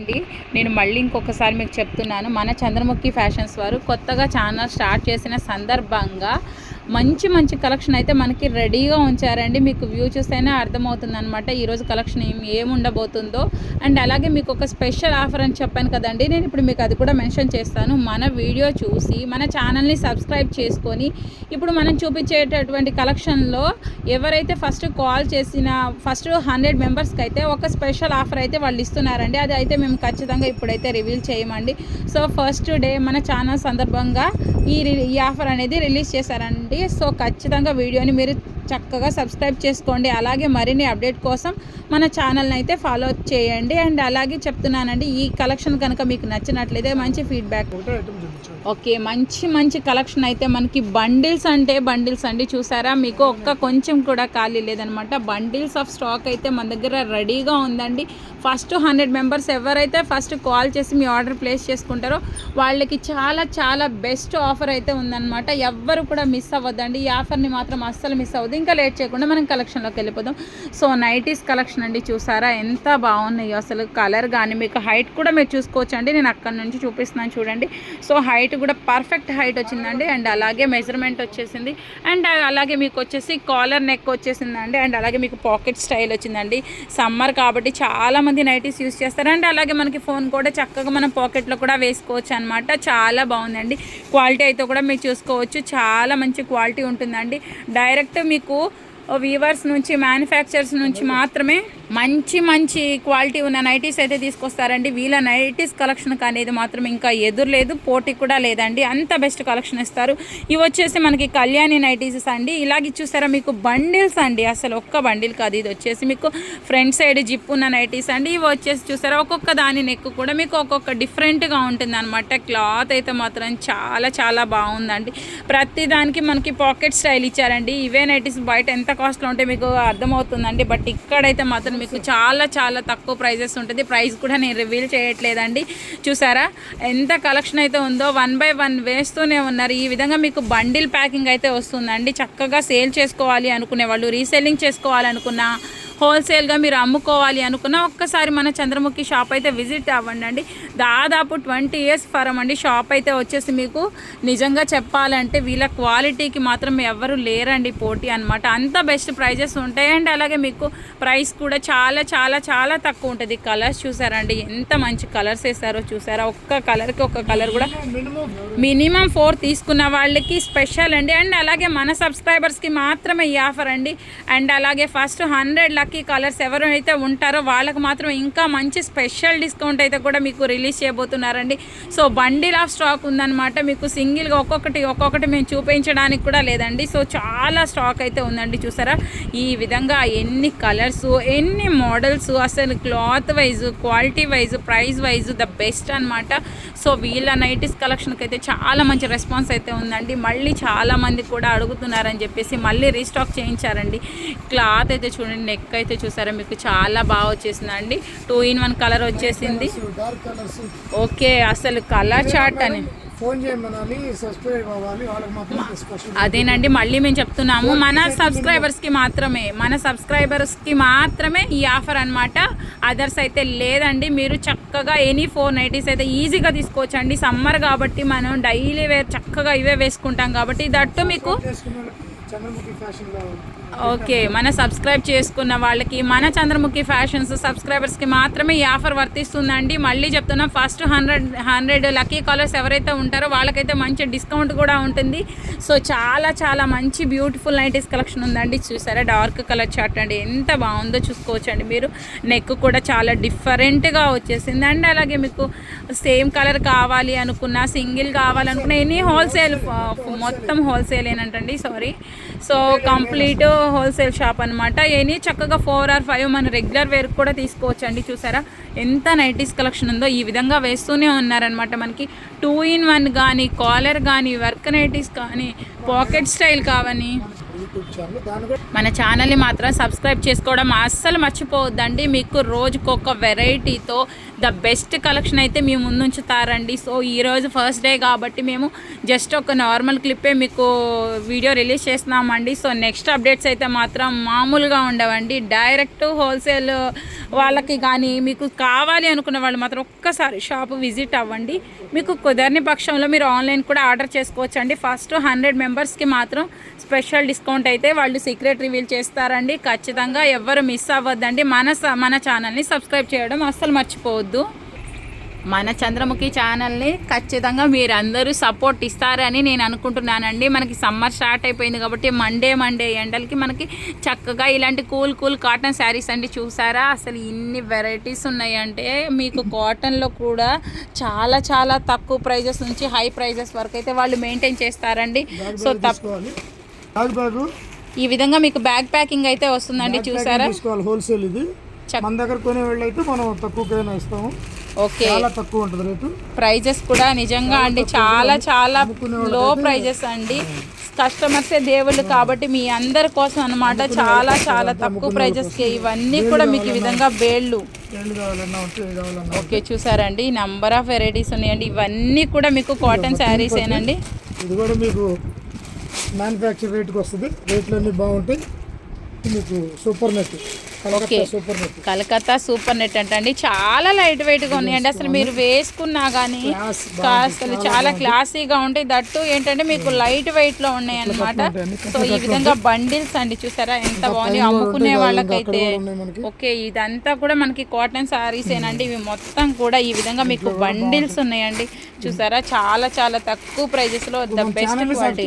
అండి. నేను మళ్ళీ ఇంకొకసారి మీకు చెప్తున్నాను, మన చంద్రముఖి ఫ్యాషన్స్ వారు కొత్తగా ఛానల్ స్టార్ట్ చేసిన సందర్భంగా మంచి మంచి కలెక్షన్ అయితే మనకి రెడీగా ఉంచారండి. మీకు వ్యూ చూస్తేనే అర్థమవుతుంది అనమాట ఈరోజు కలెక్షన్ ఏముండబోతుందో. అండ్ అలాగే మీకు ఒక స్పెషల్ ఆఫర్ అని చెప్పాను కదండి, నేను ఇప్పుడు మీకు అది కూడా మెన్షన్ చేస్తాను. మన వీడియో చూసి మన ఛానల్ని సబ్స్క్రైబ్ చేసుకొని ఇప్పుడు మనం చూపించేటటువంటి కలెక్షన్లో ఎవరైతే ఫస్ట్ కాల్ చేసిన ఫస్ట్ 100 మెంబర్స్కి అయితే ఒక స్పెషల్ ఆఫర్ అయితే వాళ్ళు ఇస్తున్నారండి. అది అయితే మేము ఖచ్చితంగా ఇప్పుడైతే రివీల్ చేయమండి. సో ఫస్ట్ డే మన ఛానల్ సందర్భంగా ఈ ఆఫర్ అనేది రిలీజ్ చేశారండి. సో ఖచ్చితంగా వీడియోని మీరు చక్కగా సబ్స్క్రైబ్ చేసుకోండి. అలాగే మరిన్ని అప్డేట్ కోసం మన ఛానల్ని అయితే ఫాలో చేయండి. అండ్ అలాగే చెప్తున్నానండి, ఈ కలెక్షన్ కనుక మీకు నచ్చినట్లయితే మంచి ఫీడ్బ్యాక్. ఓకే, మంచి మంచి కలెక్షన్ అయితే మనకి బండిల్స్ అంటే బండిల్స్ అండి. చూసారా, మీకు కొంచెం కూడా ఖాళీ లేదనమాట. బండిల్స్ ఆఫ్ స్టాక్ అయితే మన దగ్గర రెడీగా ఉందండి. ఫస్ట్ 100 మెంబర్స్ ఎవరైతే ఫస్ట్ కాల్ చేసి మీ ఆర్డర్ ప్లేస్ చేసుకుంటారో వాళ్ళకి చాలా చాలా బెస్ట్ ఆఫర్ అయితే ఉందన్నమాట. ఎవ్వరు కూడా మిస్ అవ్వద్దండి. ఈ ఆఫర్ని మాత్రం అస్సలు మిస్ అవ్వద్దు. ఇంకా లేట్ చేయకుండా మనం కలెక్షన్లోకి వెళ్ళిపోదాం. సో నైటీస్ కలెక్షన్ అండి. చూసారా ఎంత బాగున్నాయో అసలు. కలర్ కానీ మీకు హైట్ కూడా మీరు చూసుకోవచ్చు అండి. నేను అక్కడ నుంచి చూపిస్తున్నాను చూడండి. సో హైట్ కూడా పర్ఫెక్ట్ హైట్ వచ్చిందండి. అండ్ అలాగే మెజర్మెంట్ వచ్చేసింది. అండ్ అలాగే మీకు వచ్చేసి కాలర్ నెక్ వచ్చేసిందండి. అండ్ అలాగే మీకు పాకెట్ స్టైల్ వచ్చిందండి. సమ్మర్ కాబట్టి చాలామంది నైటీస్ యూస్ చేస్తారు. అండ్ అలాగే మనకి ఫోన్ కూడా చక్కగా మనం పాకెట్లో కూడా వేసుకోవచ్చు అనమాట. చాలా బాగుందండి. క్వాలిటీ అయితే కూడా మీరు చూసుకోవచ్చు. చాలా మంచి క్వాలిటీ ఉంటుందండి. డైరెక్ట్ మీకు వీవర్స్ నుంచి మ్యానుఫ్యాక్చరర్స్ నుంచి మాత్రమే మంచి మంచి క్వాలిటీ ఉన్న నైటీస్ అయితే తీసుకొస్తారండి. వీళ్ళ నైటీస్ కలెక్షన్ అనేది మాత్రం ఇంకా ఎదురులేదు, పోటీ కూడా లేదండి. అంత బెస్ట్ కలెక్షన్ ఇస్తారు. ఇవి వచ్చేసి మనకి కళ్యాణి నైటీస్ అండి. ఇలాగే చూసారా మీకు బండిల్స్ అండి. అసలు ఒక్క బండిల్ కాదు, ఇది వచ్చేసి మీకు ఫ్రంట్ సైడ్ జిప్ ఉన్న నైటీస్ అండి. ఇవి వచ్చేసి చూసారా ఒక్కొక్క దాని నెక్ కూడా మీకు ఒక్కొక్క డిఫరెంట్గా ఉంటుంది అనమాట. క్లాత్ అయితే మాత్రం చాలా చాలా బాగుందండి. ప్రతి దానికి మనకి పాకెట్ స్టైల్ ఇచ్చారండి. ఇవే నైటీస్ బయట ఎంత కాస్ట్లో ఉంటే మీకు అర్థమవుతుందండి. బట్ ఇక్కడైతే మాత్రం మీకు చాలా చాలా తక్కువ ప్రైజెస్ ఉంటుంది. ప్రైస్ కూడా నేను రివీల్ చేయట్లేదండి. చూసారా ఎంత కలెక్షన్ అయితే ఉందో. 1 by 1 వేస్తూనే ఉన్నారు. ఈ విధంగా మీకు బండిల్ ప్యాకింగ్ అయితే వస్తుందండి. చక్కగా సేల్ చేసుకోవాలి అనుకునే వాళ్ళు, రీసెల్లింగ్ చేసుకోవాలనుకున్న, హోల్సేల్గా మీరు అమ్ముకోవాలి అనుకున్న ఒక్కసారి మన చంద్రముఖి షాప్ అయితే విజిట్ అవ్వండి అండి. దాదాపు 20 years ఫరం అండి షాప్ అయితే వచ్చేసి. మీకు నిజంగా చెప్పాలంటే వీళ్ళ క్వాలిటీకి మాత్రం ఎవరు లేరండి పోటీ అనమాట. అంత బెస్ట్ ప్రైజెస్ ఉంటాయి. అండ్ అలాగే మీకు ప్రైస్ కూడా చాలా చాలా చాలా తక్కువ ఉంటుంది. కలర్స్ చూసారండి ఎంత మంచి కలర్స్ వేస్తారో చూసారా. ఒక్క కలర్కి ఒక కలర్ కూడా మినిమం 4 తీసుకున్న వాళ్ళకి స్పెషల్ అండి. అండ్ అలాగే మన సబ్స్క్రైబర్స్కి మాత్రమే ఈ ఆఫర్ అండి. అండ్ అలాగే ఫస్ట్ 100 లక్కీ కలర్స్ ఎవరైతే ఉంటారో వాళ్ళకి మాత్రం ఇంకా మంచి స్పెషల్ డిస్కౌంట్ అయితే కూడా మీకు రిలీజ్ చేయబోతున్నారండి. సో బండిల్ ఆఫ్ స్టాక్ ఉందన్నమాట. మీకు సింగిల్గా ఒక్కొక్కటి మేము చూపించడానికి కూడా లేదండి. సో చాలా స్టాక్ అయితే ఉందండి. చూసారా ఈ విధంగా ఎన్ని కలర్స్, ఎన్ని మోడల్స్, అసలు cloth wise, quality wise, price wise the best అనమాట. సో వీళ్ళ నైటీస్ కలెక్షన్కి అయితే చాలా మంచి రెస్పాన్స్ అయితే ఉందండి. మళ్ళీ చాలామంది కూడా అడుగుతున్నారని చెప్పేసి మళ్ళీ రీస్టాక్ చేయించారండి. క్లాత్ అయితే చూడండి, నెక్ అయితే చూసారా మీకు చాలా బాగా వచ్చేసిందండి. 2 in 1 కలర్ వచ్చేసింది. ఓకే, అసలు కలర్ చార్ట్ అని అదేనండి. మళ్ళీ మేము చెప్తున్నాము, మన సబ్స్క్రైబర్స్కి మాత్రమే ఈ ఆఫర్ అనమాట. అదర్స్ అయితే లేదండి. మీరు చక్కగా ఎనీ 4 నైటీస్ అయితే ఈజీగా తీసుకోవచ్చండి. సమ్మర్ కాబట్టి మనం డైలీ వేర్ చక్కగా ఇవే వేసుకుంటాం కాబట్టి దట్టు మీకు ఓకే. మన సబ్స్క్రైబ్ చేసుకున్న వాళ్ళకి మన చంద్రముఖి ఫ్యాషన్స్ సబ్స్క్రైబర్స్కి మాత్రమే ఈ ఆఫర్ వర్తిస్తుందండి. మళ్ళీ చెప్తున్నాం, ఫస్ట్ 100 లక్కీ కాలర్స్ ఎవరైతే ఉంటారో వాళ్ళకైతే మంచి డిస్కౌంట్ కూడా ఉంటుంది. సో చాలా చాలా మంచి బ్యూటిఫుల్ నైటీస్ కలెక్షన్ ఉందండి. చూసారా డార్క్ కలర్ చార్ట్ అండి ఎంత బాగుందో చూసుకోవచ్చండి మీరు. నెక్ కూడా చాలా డిఫరెంట్గా వచ్చేసింది. అండ్ అలాగే మీకు సేమ్ కలర్ కావాలి అనుకున్నా, సింగిల్ కావాలనుకున్నా ఎనీ హోల్సేల్, మొత్తం హోల్సేల్ ఏనంటండి, sorry. So complete wholesale shop అనమాట. ఎనీ చక్కగా 4 or 5 మన రెగ్యులర్ వేర్ కూడా తీసుకోవచ్చు అండి. చూసారా ఎంత నైటీస్ కలెక్షన్ ఉందో. ఈ విధంగా వేస్తూనే ఉన్నారనమాట. మనకి 2 in 1 కానీ, కాలర్ కానీ, వర్క్ నైటీస్ కానీ, పాకెట్ స్టైల్ కావని, యూట్యూబ్ ఛానల్. దాని కూడా మన ఛానల్ని మాత్రం సబ్స్క్రైబ్ చేసుకోవడం అస్సలు మర్చిపోవద్దండి. మీకు రోజుకొక వెరైటీతో ద బెస్ట్ కలెక్షన్ అయితే మేము ముందుంచుతారండి. సో ఈరోజు ఫస్ట్ డే కాబట్టి మేము జస్ట్ ఒక నార్మల్ క్లిప్పే మీకు వీడియో రిలీజ్ చేస్తున్నామండి. సో నెక్స్ట్ అప్డేట్స్ అయితే మాత్రం మామూలుగా ఉండవండి. డైరెక్ట్ హోల్సేల్ వాళ్ళకి కానీ మీకు కావాలి అనుకున్న వాళ్ళు మాత్రం ఒక్కసారి షాప్ విజిట్ అవ్వండి. మీకు కుదరని పక్షంలో మీరు ఆన్లైన్ కూడా ఆర్డర్ చేసుకోవచ్చు అండి. ఫస్ట్ 100 మెంబర్స్కి మాత్రం స్పెషల్ డిస్కౌంట్ అయితే వాళ్ళు సీక్రెట్ రివీల్ చేస్తారండి. ఖచ్చితంగా ఎవ్వరు మిస్ అవ్వద్దండి. మన ఛానల్ని సబ్స్క్రైబ్ చేయడం అస్సలు మర్చిపోవద్దు. మన చంద్రముఖి ఛానల్ని ఖచ్చితంగా మీరందరూ సపోర్ట్ ఇస్తారని నేను అనుకుంటున్నానండి. మనకి సమ్మర్ స్టార్ట్ అయిపోయింది కాబట్టి మండే ఎండలకి మనకి చక్కగా ఇలాంటి కూల్ కాటన్ శారీస్ అండి. చూసారా అసలు ఇన్ని వెరైటీస్ ఉన్నాయంటే మీకు కాటన్లో కూడా చాలా తక్కువ ప్రైజెస్ నుంచి హై ప్రైజెస్ వరకు అయితే వాళ్ళు మెయింటైన్ చేస్తారండి. సో ఈ విధంగా మీకు బ్యాగ్ ప్యాకింగ్ అయితే వస్తుందండి. చూసారా హోల్సేల్ ఇది మన దగ్గర కొనే వాళ్ళు అయితే మనం తక్కువకైనా ఇస్తాము. ఓకే, చాలా తక్కువ ఉంటుంది రేటు. ప్రైజెస్ కూడా నిజంగా అండి చాలా లో ప్రైజెస్ అండి. కస్టమర్సే దేవుళ్ళు కాబట్టి మీ అందరి కోసం అన్నమాట చాలా తక్కువ ప్రైజెస్కి ఇవన్నీ కూడా మీకు ఈ విధంగా వేళ్ళు. ఓకే చూసారండి నంబర్ ఆఫ్ వెరైటీస్ ఉన్నాయండి. ఇవన్నీ కూడా మీకు కాటన్ శారీస్ ఏనండి. ఇది కూడా మీకు మ్యానుఫ్యాక్చర్ రేట్కి వస్తుంది. రేట్లు అన్నీ బాగుంటాయి. మీకు super net, okay Calcutta super net అంటండి. చాలా లైట్ వెయిట్గా ఉన్నాయండి. అసలు మీరు వేసుకున్నా కానీ అసలు చాలా క్లాసీగా ఉంటాయి. దట్టు ఏంటంటే మీకు లైట్ వెయిట్లో ఉన్నాయి అన్నమాట. సో ఈ విధంగా బండిల్స్ అండి. చూసారా ఎంత బాగుంది అమ్ముకునే వాళ్ళకైతే. ఓకే ఇదంతా కూడా మనకి కాటన్ శారీస్ ఏనండి. ఇవి మొత్తం కూడా ఈ విధంగా మీకు బండిల్స్ ఉన్నాయండి. చూసారా చాలా తక్కువ ప్రైజెస్లో ద బెస్ట్ క్వాలిటీ.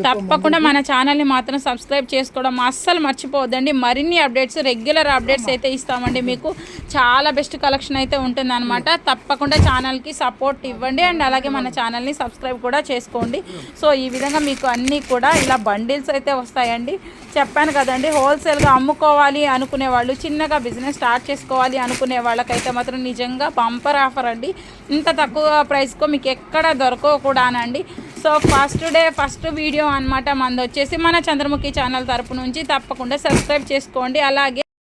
తప్పకుండా మన ఛానల్ని మాత్రం సబ్స్క్రైబ్ చేసుకోవడం అస్సలు మర్చిపోవద్దండి. మరిన్ని అప్డేట్స్ రెగ్యులర్ అప్డేట్స్ అయితే ఇస్తామండి. మీకు చాలా బెస్ట్ కలెక్షన్ అయితే ఉంటుందన్నమాట. తప్పకుండా ఛానల్కి సపోర్ట్ ఇవ్వండి అండ్ అలాగే మన ఛానల్ని సబ్స్క్రైబ్ కూడా చేసుకోండి. సో ఈ విధంగా మీకు అన్నీ కూడా ఇలా బండిల్స్ అయితే వస్తాయండి. చెప్పాను కదండి హోల్సేల్గా అమ్ముకోవాలి అనుకునే వాళ్ళు, చిన్నగా బిజినెస్ స్టార్ట్ చేసుకోవాలి అనుకునే వాళ్ళకైతే మాత్రం నిజంగా బంపర్ ఆఫర్ అండి. ఇంత తక్కువ ప్రైస్కో మీకు ఎక్కడ దొరకవు కూడానండి. సో ఫస్ట్ వీడియో అనమాట మనది వచ్చేసి మన చంద్రముఖి ఛానల్ తరపు నుంచి. తప్పకుండా సబ్స్క్రైబ్ చేసుకోండి. అలాగే